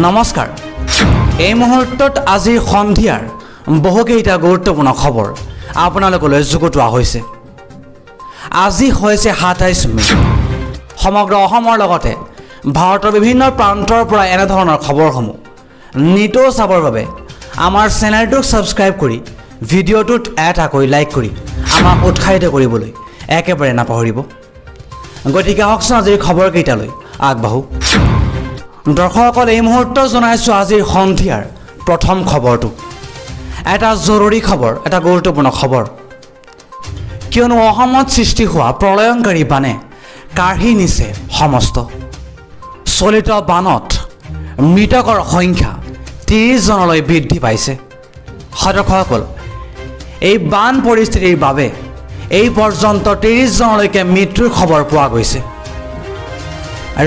নমস্কাৰ এই মুহূৰ্তত আজি সন্ধিয়াৰ বহুকেইটা গুৰুত্বপূৰ্ণ খবৰ আপোনালোকলৈ যুগুতোৱা হৈছে আজি হৈছে ২৭ মে সমগ্ৰ অসমৰ লগতে ভাৰতৰ বিভিন্ন প্ৰান্তৰ পৰা এনে ধৰণৰ খবৰসমূহ নিতৌ চাবৰ বাবে আমাৰ চেনেলটোক সাবস্ক্ৰাইব কৰি ভিডিঅ'টোত এটাকৈ লাইক কৰি আমাক উৎসাহিত কৰিবলৈ একেবাৰে নাপাহৰিব গতিকে আহকচোন আজিৰ খবৰকেইটালৈ আগবাঢ়ো দৰ্শকসকল এই মুহূৰ্তত জনাইছোঁ আজিৰ সন্ধিয়াৰ প্ৰথম খবৰটো এটা জৰুৰী খবৰ এটা গুৰুত্বপূৰ্ণ খবৰ কিয়নো অসমত সৃষ্টি হোৱা প্ৰলয়ংকাৰী বানে কাঢ়ি নিছে সমস্ত চলিত বানত মৃতকৰ সংখ্যা ৩০ জনলৈ বৃদ্ধি পাইছে দৰ্শকসকল এই বান পৰিস্থিতিৰ বাবে এই পৰ্যন্ত ৩০ জনলৈকে মৃত্যুৰ খবৰ পোৱা গৈছে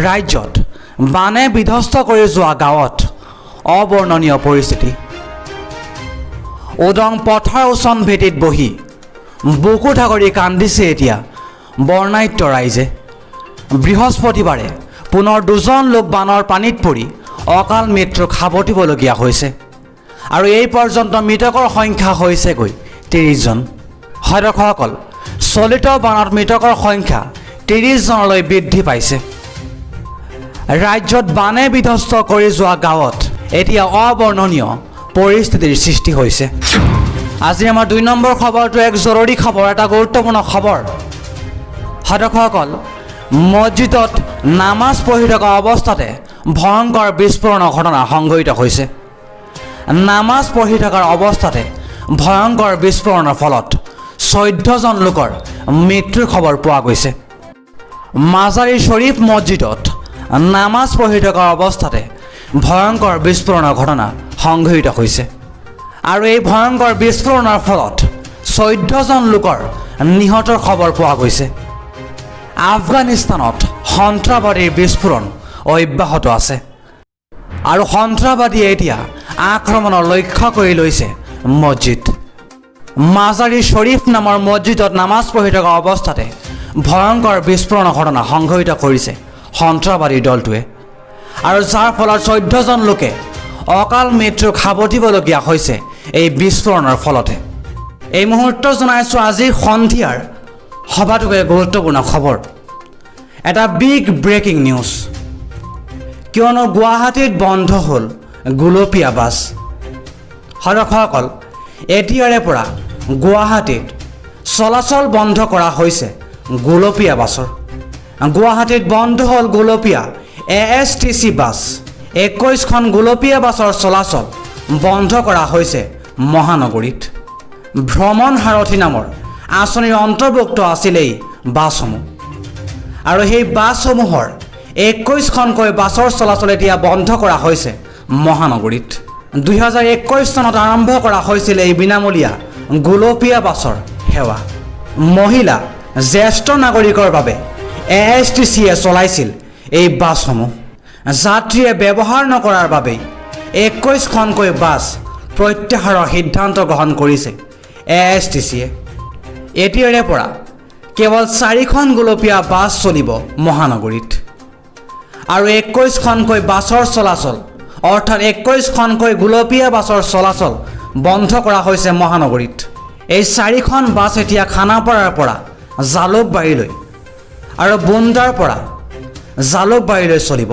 ৰাজ্যত বানে বিধ্বস্ত কৰি যোৱা গাঁৱত অবৰ্ণনীয় পৰিস্থিতি উদং পথাৰ উচন ভেটিত বহি বুকু ঠাকৰি কান্দিছে এতিয়া বৰ্ণাঢ্য ৰাইজে বৃহস্পতিবাৰে পুনৰ দুজন লোক বানৰ পানীত পৰি অকাল মৃত্যুক সাৱটিবলগীয়া হৈছে আৰু এই পৰ্যন্ত মৃতকৰ সংখ্যা হৈছেগৈ ৩০ জন দৰ্শকসকল চলিত বানত মৃতকৰ সংখ্যা ৩০ জনলৈ বৃদ্ধি পাইছে ৰাজ্যত বানে বিধ্বস্ত কৰি যোৱা গাঁৱত এতিয়া অবৰ্ণনীয় পৰিস্থিতিৰ সৃষ্টি হৈছে আজি আমাৰ ২ নম্বৰ খবৰটো এক জৰুৰী খবৰ এটা গুৰুত্বপূৰ্ণ খবৰ দৰ্শকসকল মছজিদত নামাজ পঢ়ি থকা অৱস্থাতে ভয়ংকৰ বিস্ফোৰণৰ ঘটনা সংঘটিত হৈছে নামাজ পঢ়ি থকাৰ অৱস্থাতে ভয়ংকৰ বিস্ফোৰণৰ ফলত ১৪ জন লোকৰ মৃত্যুৰ খবৰ পোৱা গৈছে মাজাৰী শ্বৰীফ মছজিদত নামাজ পঢ়ি থকাৰ অৱস্থাতে ভয়ংকৰ বিস্ফোৰণৰ ঘটনা সংঘটিত হৈছে আৰু এই ভয়ংকৰ বিস্ফোৰণৰ ফলত ১৪ জন লোকৰ নিহতৰ খবৰ পোৱা গৈছে আফগানিস্তানত সন্ত্ৰাসবাদীৰ বিস্ফোৰণ অব্যাহত আছে আৰু সন্ত্ৰাসবাদীয়ে এতিয়া আক্ৰমণৰ লক্ষ্য কৰি লৈছে মছজিদ মাজাৰী শ্বৰীফ নামৰ মছজিদত নামাজ পঢ়ি থকা অৱস্থাতে ভয়ংকৰ বিস্ফোৰণৰ ঘটনা সংঘটিত কৰিছে সন্ত্ৰাসবাদী দলটোৱে আৰু যাৰ ফলত ১৪ জন লোকে অকাল মৃত্যুক সাৱটিবলগীয়া হৈছে এই বিস্ফোৰণৰ ফলতে এই মুহূৰ্তত জনাইছোঁ আজিৰ সন্ধিয়াৰ সবাতোকৈ গুৰুত্বপূৰ্ণ খবৰ এটা বিগ ব্ৰেকিং নিউজ কিয়নো গুৱাহাটীত বন্ধ হ'ল গোলপীয়া বাছ দৰ্শকসকল এতিয়াৰে পৰা গুৱাহাটীত চলাচল বন্ধ কৰা হৈছে গোলপীয়া বাছৰ গুৱাহাটীত বন্ধ হ'ল গোলপীয়া ASTC বাছ ২১খন গোলপীয়া বাছৰ চলাচল বন্ধ কৰা হৈছে মহানগৰীত ভ্ৰমণ সাৰথী নামৰ আঁচনিৰ অন্তৰ্ভুক্ত আছিল এই বাছসমূহ আৰু সেই বাছসমূহৰ ২১খনকৈ বাছৰ চলাচল এতিয়া বন্ধ কৰা হৈছে মহানগৰীত ২০২১ চনত আৰম্ভ কৰা হৈছিল এই বিনামূলীয়া গোলপীয়া বাছৰ সেৱা মহিলা জ্যেষ্ঠ নাগৰিকৰ বাবে ASTCয়ে চলাইছিল এই বাছসমূহ যাত্ৰীয়ে ব্যৱহাৰ নকৰাৰ বাবেই ২১খনকৈ বাছ প্ৰত্যাহাৰৰ সিদ্ধান্ত গ্ৰহণ কৰিছে ASTCয়ে এতিয়াৰে পৰা কেৱল ৪খন গোলপীয়া বাছ চলিব মহানগৰীত আৰু ২১খনকৈ বাছৰ চলাচল অৰ্থাৎ ২১খনকৈ গোলপীয়া বাছৰ চলাচল বন্ধ কৰা হৈছে মহানগৰীত এই ৪খন বাছ এতিয়া খানাপাৰাৰ পৰা জালুকবাৰীলৈ আৰু বুন্দাৰ পৰা জালুকবাৰীলৈ চলিব